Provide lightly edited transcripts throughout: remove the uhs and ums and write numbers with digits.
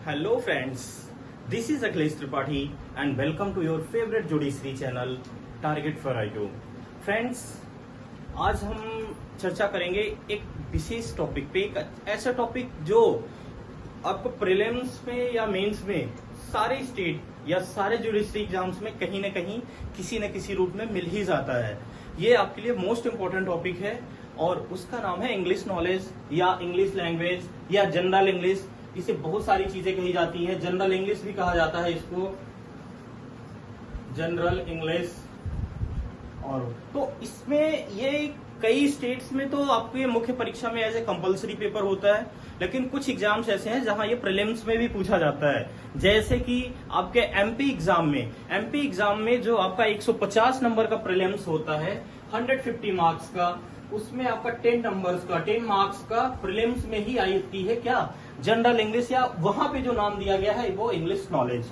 Hello friends, this is Akhilesh Tripathi and welcome to your favorite Judiciary channel Target for IQ. Friends, आज हम चर्चा करेंगे एक विशेष topic पे, एक ऐसा टॉपिक जो आपको प्रीलिम्स में या मेंस में सारे स्टेट या सारे जुडिशरी एग्जाम्स में कहीं ना कहीं किसी न किसी रूप में मिल ही जाता है। ये आपके लिए मोस्ट इम्पोर्टेंट टॉपिक है और उसका नाम है इंग्लिश नॉलेज या इंग्लिश लैंग्वेज या जनरल इंग्लिश। इसे बहुत सारी चीजें कही जाती हैं, जनरल इंग्लिश भी कहा जाता है इसको, जनरल इंग्लिश। और तो इसमें ये कई स्टेट्स में तो आपके मुख्य परीक्षा में ऐसे कंपलसरी पेपर होता है, लेकिन कुछ एग्जाम्स ऐसे हैं जहां ये प्रीलिम्स में भी पूछा जाता है। जैसे कि आपके एमपी एग्जाम में जो आपका 150 नंबर का प्रीलिम्स होता है 150 मार्क्स का, उसमें आपका 10 मार्क्स का प्रीलिम्स में ही आती है क्या, जनरल इंग्लिश, या वहां पे जो नाम दिया गया है वो इंग्लिश नॉलेज।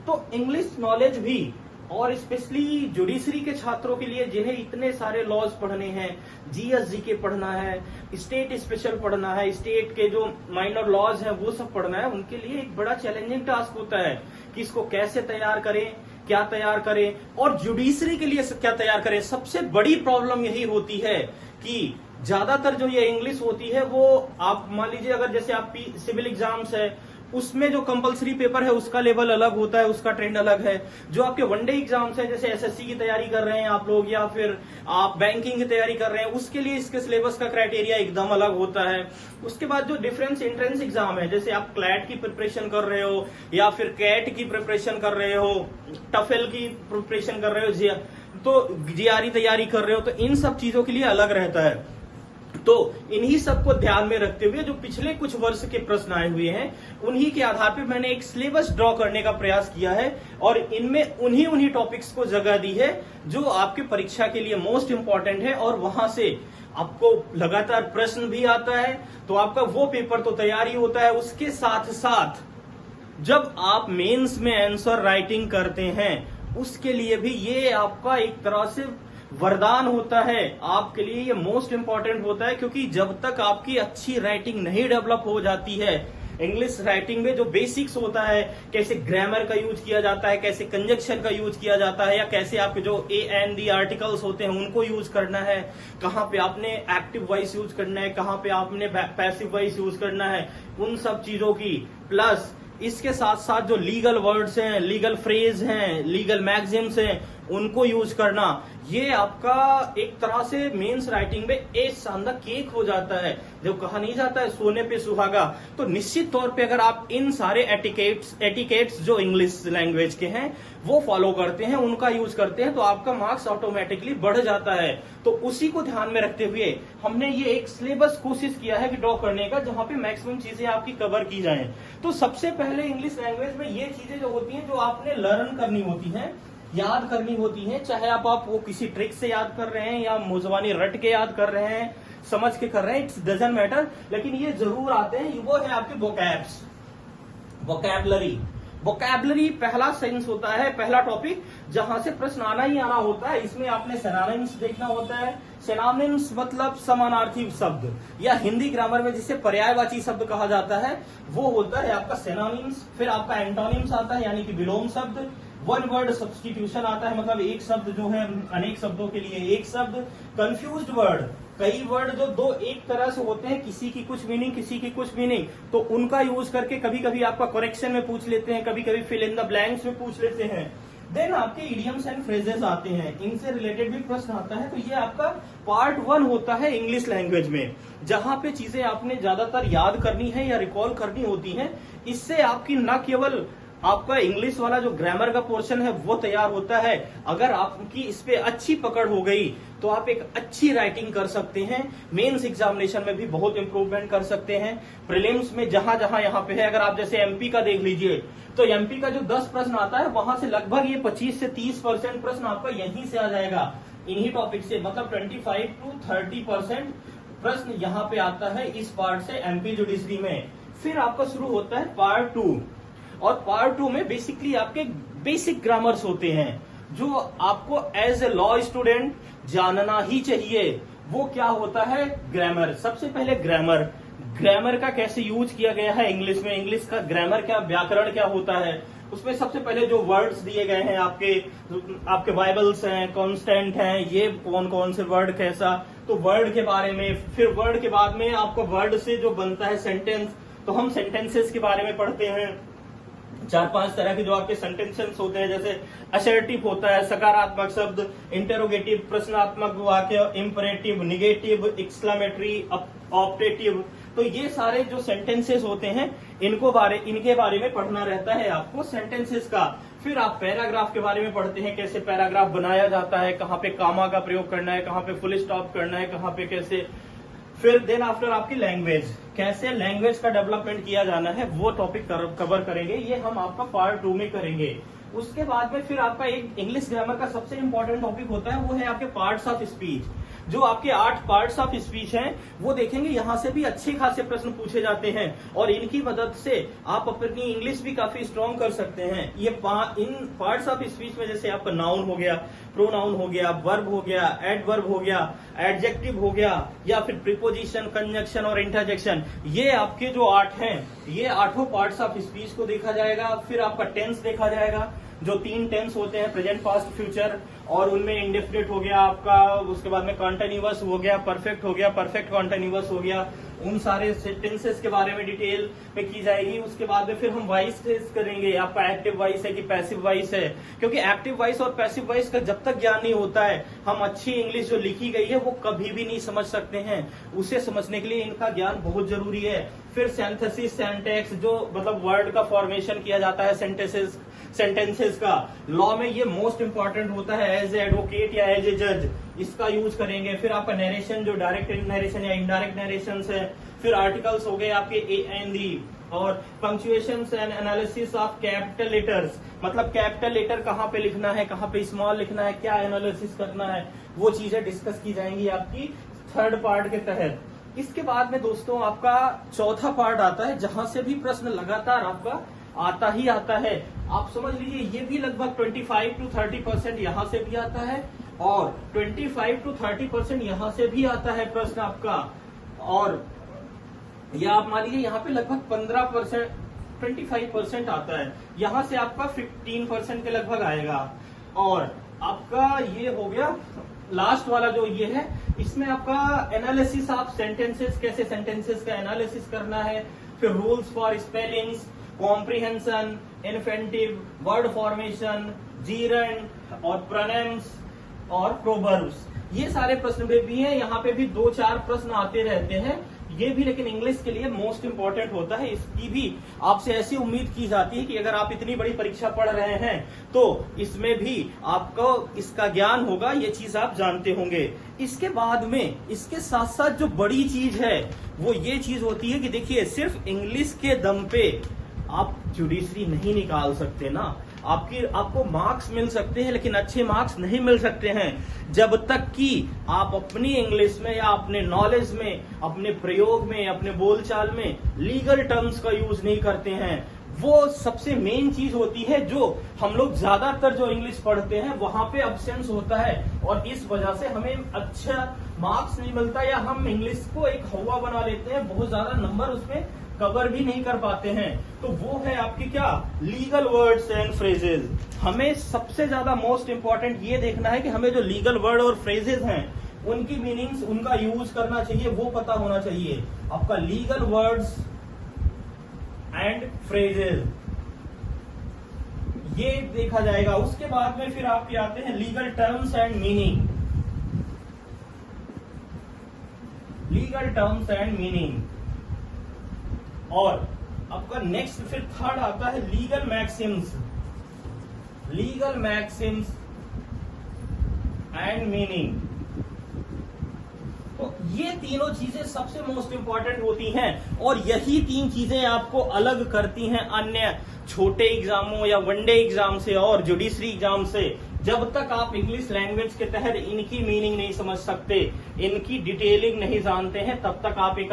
तो इंग्लिश नॉलेज भी, और स्पेशली जुडिशरी के छात्रों के लिए जिन्हें इतने सारे लॉज पढ़ने हैं, जीएस जीके पढ़ना है, स्टेट स्पेशल पढ़ना है, स्टेट के जो माइनर लॉज हैं वो सब पढ़ना है, उनके लिए एक बड़ा चैलेंजिंग टास्क होता है कि इसको कैसे तैयार करें, क्या तैयार करें, और जुडिशरी के लिए क्या तैयार करें। सबसे बड़ी प्रॉब्लम यही होती है कि ज्यादातर जो ये इंग्लिश होती है वो आप मान लीजिए, अगर जैसे आप सिविल एग्जाम्स है उसमें जो कंपलसरी पेपर है उसका लेवल अलग होता है, उसका ट्रेंड अलग है। जो आपके वनडे एग्जाम्स है, जैसे एसएससी की तैयारी कर रहे हैं आप लोग या फिर आप बैंकिंग की तैयारी कर रहे हैं, उसके लिए इसके सिलेबस का क्राइटेरिया एकदम अलग होता है। उसके बाद जो डिफरेंस एंट्रेंस एग्जाम है, जैसे आप क्लैट की प्रिपरेशन कर रहे हो या फिर कैट की प्रिपरेशन कर रहे हो, टफेल की प्रिपरेशन कर रहे हो, तो जीआरई तैयारी कर रहे हो, तो इन सब चीजों के लिए अलग रहता है। तो इन्हीं सबको ध्यान में रखते हुए जो पिछले कुछ वर्ष के प्रश्न आए हुए हैं उन्हीं के आधार पर मैंने एक सिलेबस ड्रॉ करने का प्रयास किया है और इनमें उन्हीं टॉपिक्स को जगह दी है जो आपके परीक्षा के लिए मोस्ट इंपॉर्टेंट है और वहां से आपको लगातार प्रश्न भी आता है। तो आपका वो पेपर तो तैयार ही होता है, उसके साथ साथ जब आप मेंस में आंसर राइटिंग करते हैं उसके लिए भी ये आपका एक तरह से वरदान होता है। आपके लिए ये मोस्ट इंपॉर्टेंट होता है, क्योंकि जब तक आपकी अच्छी राइटिंग नहीं डेवलप हो जाती है, इंग्लिश राइटिंग में जो बेसिक्स होता है, कैसे ग्रामर का यूज किया जाता है, कैसे कंजक्शन का यूज किया जाता है, या कैसे आपके जो ए एंड दी आर्टिकल्स होते हैं उनको यूज करना है, कहाँ पे आपने एक्टिव वॉइस यूज करना है, कहाँ पे आपने पैसिव वॉइस यूज करना है, उन सब चीजों की, प्लस इसके साथ साथ जो लीगल वर्ड्स हैं, लीगल फ्रेज हैं, लीगल मैगजिम्स हैं, उनको यूज करना, ये आपका एक तरह से मेंस राइटिंग में एक शानदार केक हो जाता है। जब कहा नहीं जाता है सोने पे सुहागा, तो निश्चित तौर पे अगर आप इन सारे एटिकेट्स जो इंग्लिश लैंग्वेज के हैं वो फॉलो करते हैं, उनका यूज करते हैं, तो आपका मार्क्स ऑटोमेटिकली बढ़ जाता है। तो उसी को ध्यान में रखते हुए हमने ये एक सिलेबस कोशिश किया है कि ड्रॉ करने का, जहां पे मैक्सिमम चीजें आपकी कवर की जाएं। तो सबसे पहले इंग्लिश लैंग्वेज में ये चीजें जो होती हैं जो आपने लर्न करनी होती हैं, याद करनी होती है, चाहे आप वो किसी ट्रिक से याद कर रहे हैं या मुजवानी रट के याद कर रहे हैं, समझ के कर रहे हैं, इट्स डजंट मैटर, लेकिन ये जरूर आते हैं। वो है आपके वोकैब्स, वोकैबलरी पहला सेंस होता है, पहला टॉपिक जहां से प्रश्न आना ही आना होता है। इसमें आपने सिनोनिम्स देखना होता है। सिनोनिम्स मतलब समानार्थी शब्द, या हिंदी ग्रामर में जिसे पर्यायवाची शब्द कहा जाता है वो होता है आपका सिनोनिम्स। फिर आपका एंटोनिम्स आता है, यानी कि विलोम शब्द। वन वर्ड सब्स्टिट्यूशन आता है, मतलब एक शब्द जो है अनेक शब्दों के लिए एक शब्द। कंफ्यूज्ड वर्ड, कई वर्ड जो दो एक तरह से होते हैं, किसी की कुछ मीनिंग किसी की कुछ मीनिंग, तो उनका यूज करके कभी कभी आपका करेक्शन में पूछ लेते हैं, कभी कभी फिल इन द ब्लैंक्स में पूछ लेते हैं। देन आपके इडियम्स एंड फ्रेजेस आते हैं, इनसे रिलेटेड भी प्रश्न आता है। तो ये आपका पार्ट 1 होता है इंग्लिश लैंग्वेज में, जहां पे चीजें आपने ज्यादातर याद करनी है या रिकॉल करनी होती हैं। इससे आपकी न केवल आपका इंग्लिश वाला जो ग्रामर का पोर्शन है वो तैयार होता है, अगर आपकी इस पे अच्छी पकड़ हो गई तो आप एक अच्छी राइटिंग कर सकते हैं, मेंस एग्जामिनेशन में भी बहुत इंप्रूवमेंट कर सकते हैं। प्रीलिम्स में जहां जहां यहाँ पे है, अगर आप जैसे एमपी का देख लीजिए तो एमपी का जो 10 प्रश्न आता है वहां से लगभग ये 25 से 30% प्रश्न आपका यहीं से आ जाएगा, इन्हीं टॉपिक से, मतलब 25 to 30% प्रश्न यहाँ पे आता है इस पार्ट से एमपी जुडिशरी में। फिर आपका शुरू होता है पार्ट 2, और पार्ट 2 में बेसिकली आपके बेसिक ग्रामर्स होते हैं जो आपको एज ए लॉ स्टूडेंट जानना ही चाहिए। वो क्या होता है? ग्रामर। सबसे पहले ग्रामर, ग्रामर का कैसे यूज किया गया है इंग्लिश में, इंग्लिश का ग्रामर क्या, व्याकरण क्या होता है, उसमें सबसे पहले जो वर्ड्स दिए गए हैं आपके वाइबल्स हैं, कॉन्स्टेंट हैं, ये कौन कौन से वर्ड कैसा, तो वर्ड के बारे में। फिर वर्ड के बाद में आपको वर्ड से जो बनता है सेंटेंस, तो हम सेंटेंसेस के बारे में पढ़ते हैं। 4-5 तरह के जो आपके सेंटेंसेस होते हैं, जैसे असर्टिव होता है, सकारात्मक शब्द, इंटेरोगेटिव प्रश्नात्मक वाक्य, इंपरेटिव, निगेटिव, एक्सक्लेमेटरी, ऑप्टेटिव। तो ये सारे जो सेंटेंसेस होते हैं इनके बारे में पढ़ना रहता है आपको सेंटेंसेस का। फिर आप पैराग्राफ के बारे में पढ़ते हैं, कैसे पैराग्राफ बनाया जाता है, कहाँ पे कामा का प्रयोग करना है, कहाँ पे फुल स्टॉप करना है, कहाँ पे कैसे। फिर देन आफ्टर आपकी लैंग्वेज, कैसे लैंग्वेज का डेवलपमेंट किया जाना है, वो टॉपिक कवर करेंगे। ये हम आपका पार्ट 2 में करेंगे। उसके बाद में फिर आपका एक इंग्लिश ग्रामर का सबसे इंपॉर्टेंट टॉपिक होता है, वो है आपके पार्ट्स ऑफ स्पीच। जो आपके 8 पार्ट्स ऑफ स्पीच हैं वो देखेंगे, यहाँ से भी अच्छे खासे प्रश्न पूछे जाते हैं और इनकी मदद से आप अपनी इंग्लिश भी काफी स्ट्रांग कर सकते हैं। ये इन पार्ट्स ऑफ स्पीच में जैसे आपका नाउन हो गया, प्रोनाउन हो गया, वर्ब हो गया, एडवर्ब हो गया, एडजेक्टिव हो गया, या फिर प्रीपोजिशन, कंजंक्शन और इंटरजेक्शन, ये आपके जो 8 हैं, ये 8 पार्ट्स ऑफ स्पीच को देखा जाएगा। फिर आपका टेंस देखा जाएगा, जो 3 टेंस होते हैं, प्रेजेंट, पास्ट, फ्यूचर, और उनमें इंडेफिनिट हो गया आपका, उसके बाद में कॉन्टिन्यूअस हो गया, परफेक्ट हो गया, परफेक्ट कॉन्टिन्यूअस हो गया। उन सारे टेंसेस के बारे में डिटेल में की जाएगी। उसके बाद में फिर हम वॉइस टेस्ट करेंगे, आपका एक्टिव वॉइस है कि पैसिव वॉइस है, क्योंकि एक्टिव वॉइस और पैसिव वॉइस का जब तक ज्ञान नहीं होता है, हम अच्छी इंग्लिश जो लिखी गई है वो कभी भी नहीं समझ सकते हैं। उसे समझने के लिए इनका ज्ञान बहुत जरूरी है। फिर सिंथेसिस, सिंटैक्स, जो मतलब वर्ड का फॉर्मेशन किया जाता है सेंटेंसेस का, लॉ में ये मोस्ट इंपॉर्टेंट होता है, एज ए एडवोकेट या एज ए जज इसका यूज करेंगे। फिर आपका नरेशन, जो डायरेक्ट नरेशन या इनडायरेक्ट नरेशन है। फिर आर्टिकल्स हो गए आपके ए एंड दी, और punctuation and analysis of capital letters, मतलब कैपिटल लेटर कहाँ पे लिखना है, कहाँ पे स्मॉल लिखना है, क्या एनालिसिस करना है, वो चीजें डिस्कस की जाएंगी आपकी 3rd पार्ट के तहत। इसके बाद में दोस्तों आपका 4था पार्ट आता है, जहां से भी प्रश्न लगातार आपका आता ही आता है। आप समझ लीजिए ये भी लगभग 25 to 30% यहाँ से भी आता है, और 25 to 30% यहाँ से भी आता है प्रश्न आपका, और या आप मान लीजिए यहाँ पे लगभग 15%, 25% आता है। यहाँ से आपका 15% के लगभग आएगा। और आपका ये हो गया लास्ट वाला जो ये है, इसमें आपका एनालिसिस ऑफ सेंटेंसेस, कैसे सेंटेंसेस का एनालिसिस करना है। फिर rules for spellings, comprehension, infinitive, word formation, gerund और प्रोनेम्स और प्रोवर्ब्स, ये सारे प्रश्न भी हैं। यहाँ पे भी 2-4 प्रश्न आते रहते हैं, ये भी लेकिन इंग्लिश के लिए मोस्ट इंपॉर्टेंट होता है। इसकी भी आपसे ऐसी उम्मीद की जाती है कि अगर आप इतनी बड़ी परीक्षा पढ़ रहे हैं तो इसमें भी आपको इसका ज्ञान होगा, ये चीज आप जानते होंगे। इसके बाद में इसके साथ साथ जो बड़ी चीज है वो ये चीज होती है कि देखिए, सिर्फ इंग्लिश के दम पे आप जुडिशरी नहीं निकाल सकते ना। आपको मार्क्स मिल सकते हैं लेकिन अच्छे मार्क्स नहीं मिल सकते हैं जब तक कि आप अपनी इंग्लिश में या अपने नॉलेज में, अपने प्रयोग में, अपने बोलचाल में लीगल टर्म्स का यूज नहीं करते हैं। वो सबसे मेन चीज होती है जो हम लोग ज्यादातर जो इंग्लिश पढ़ते हैं वहां पे अब्सेंस होता है, और इस वजह से हमें अच्छा मार्क्स नहीं मिलता, या हम इंग्लिश को एक हवा बना लेते हैं, बहुत ज्यादा नंबर उसमें कवर भी नहीं कर पाते हैं। तो वो है आपकी क्या, लीगल वर्ड्स एंड फ्रेजेज। हमें सबसे ज्यादा मोस्ट इंपॉर्टेंट ये देखना है कि हमें जो लीगल वर्ड और फ्रेजेज हैं उनकी मीनिंग्स, उनका यूज करना चाहिए, वो पता होना चाहिए। आपका लीगल वर्ड्स एंड फ्रेजेज ये देखा जाएगा। उसके बाद में फिर आपके आते हैं legal terms and meaning, legal terms and meaning. और आपका नेक्स्ट फिर 3rd आता है legal Maxim's, legal Maxim's and meaning. तो ये तीनों चीजें सबसे मोस्ट इंपॉर्टेंट होती हैं, और यही 3 चीजें आपको अलग करती हैं अन्य छोटे एग्जामों या वनडे एग्जाम से और जुडिशरी एग्जाम से। जब तक आप इंग्लिश लैंग्वेज के तहत इनकी मीनिंग नहीं समझ सकते, इनकी डिटेलिंग नहीं जानते हैं, तब तक आप एक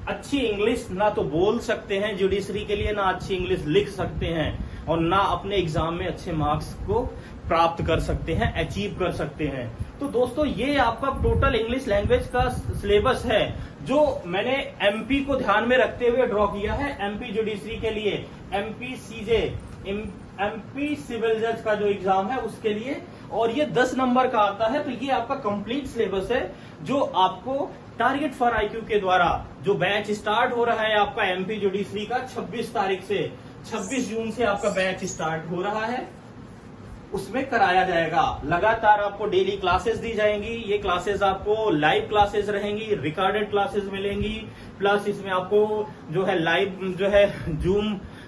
अच्छी इंग्लिश ना तो बोल सकते हैं जुडिशरी के लिए, ना अच्छी इंग्लिश लिख सकते हैं। और ना अपने एग्जाम में अच्छे मार्क्स को प्राप्त कर सकते हैं, अचीव कर सकते हैं। तो दोस्तों ये आपका टोटल इंग्लिश लैंग्वेज का सिलेबस है जो मैंने एमपी को ध्यान में रखते हुए ड्रॉ किया है। एमपी जुडिशरी के लिए, एमपी सीजे, एमपी सिविल जज का जो एग्जाम है उसके लिए, और ये 10 नंबर का आता है। तो ये आपका कंप्लीट सिलेबस है जो आपको टारगेट फॉर आईक्यू के द्वारा जो बैच स्टार्ट हो रहा है आपका एमपी जुडिशरी का 26 तारीख से, 26 जून से आपका बैच स्टार्ट हो रहा है, उसमें कराया जाएगा। लगातार आपको डेली क्लासेस दी जाएंगी। ये क्लासेस आपको लाइव क्लासेस रहेंगी, रिकॉर्डेड क्लासेस मिलेंगी, प्लस इसमें आपको जो है लाइव जो है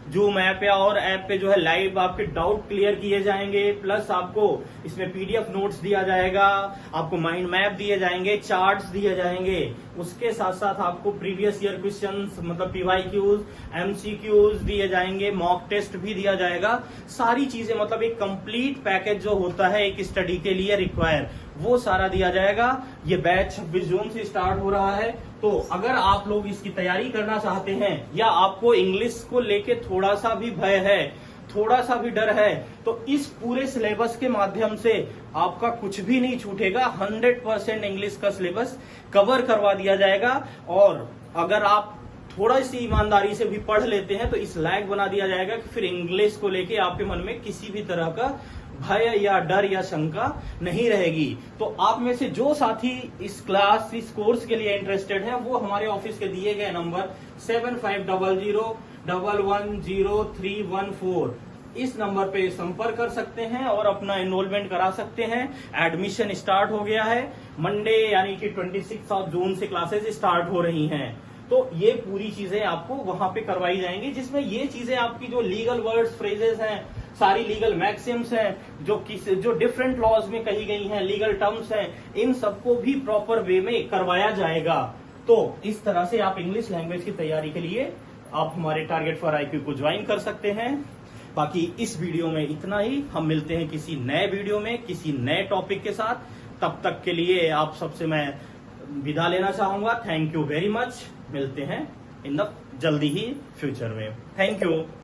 जूम ऐप या और ऐप पे जो है लाइव आपके डाउट क्लियर किए जाएंगे, प्लस आपको इसमें पीडीएफ नोट्स दिया जाएगा, आपको माइंड मैप दिए जाएंगे, चार्ट्स दिए जाएंगे। उसके साथ साथ आपको प्रीवियस ईयर क्वेश्चंस मतलब पीवाईक्यूज, एमसीक्यूज दिए जाएंगे, मॉक टेस्ट भी दिया जाएगा। सारी चीजें मतलब एक कंप्लीट पैकेज जो होता है एक स्टडी के लिए रिक्वायर, वो सारा दिया जाएगा। ये बैच 26 जून से स्टार्ट हो रहा है। तो अगर आप लोग इसकी तैयारी करना चाहते हैं या आपको इंग्लिश को लेके थोड़ा सा भी भय है, थोड़ा सा भी डर है, तो इस पूरे सिलेबस के माध्यम से आपका कुछ भी नहीं छूटेगा। 100% इंग्लिश का सिलेबस कवर करवा दिया जाएगा। और अगर आप थोड़ा सी ईमानदारी से भी पढ़ लेते हैं तो इस लायक बना दिया जाएगा कि फिर इंग्लिश को लेके आपके मन में किसी भी तरह का भय या डर या शंका नहीं रहेगी। तो आप में से जो साथी इस कोर्स के लिए इंटरेस्टेड हैं वो हमारे ऑफिस के दिए गए नंबर 7500110314 इस नंबर पे संपर्क कर सकते हैं और अपना एनरोलमेंट करा सकते हैं। एडमिशन स्टार्ट हो गया है। मंडे यानी कि 26 जून से क्लासेस स्टार्ट हो रही हैं। तो ये पूरी चीजें आपको वहां पे करवाई जाएंगी, जिसमें ये चीजें आपकी जो लीगल वर्ड्स, फ्रेजेस हैं, सारी लीगल मैक्सिम्स हैं, जो डिफरेंट लॉज में कही गई हैं, लीगल टर्म्स हैं, इन सबको भी प्रॉपर वे में करवाया जाएगा। तो इस तरह से आप इंग्लिश लैंग्वेज की तैयारी के लिए आप हमारे टारगेट फॉर आईक्यू को ज्वाइन कर सकते हैं। बाकी इस वीडियो में इतना ही। हम मिलते हैं किसी नए वीडियो में किसी नए टॉपिक के साथ। तब तक के लिए आप सबसे मैं विदा लेना चाहूंगा। Thank you very much. मिलते हैं इन द जल्दी ही फ्यूचर में। Thank you.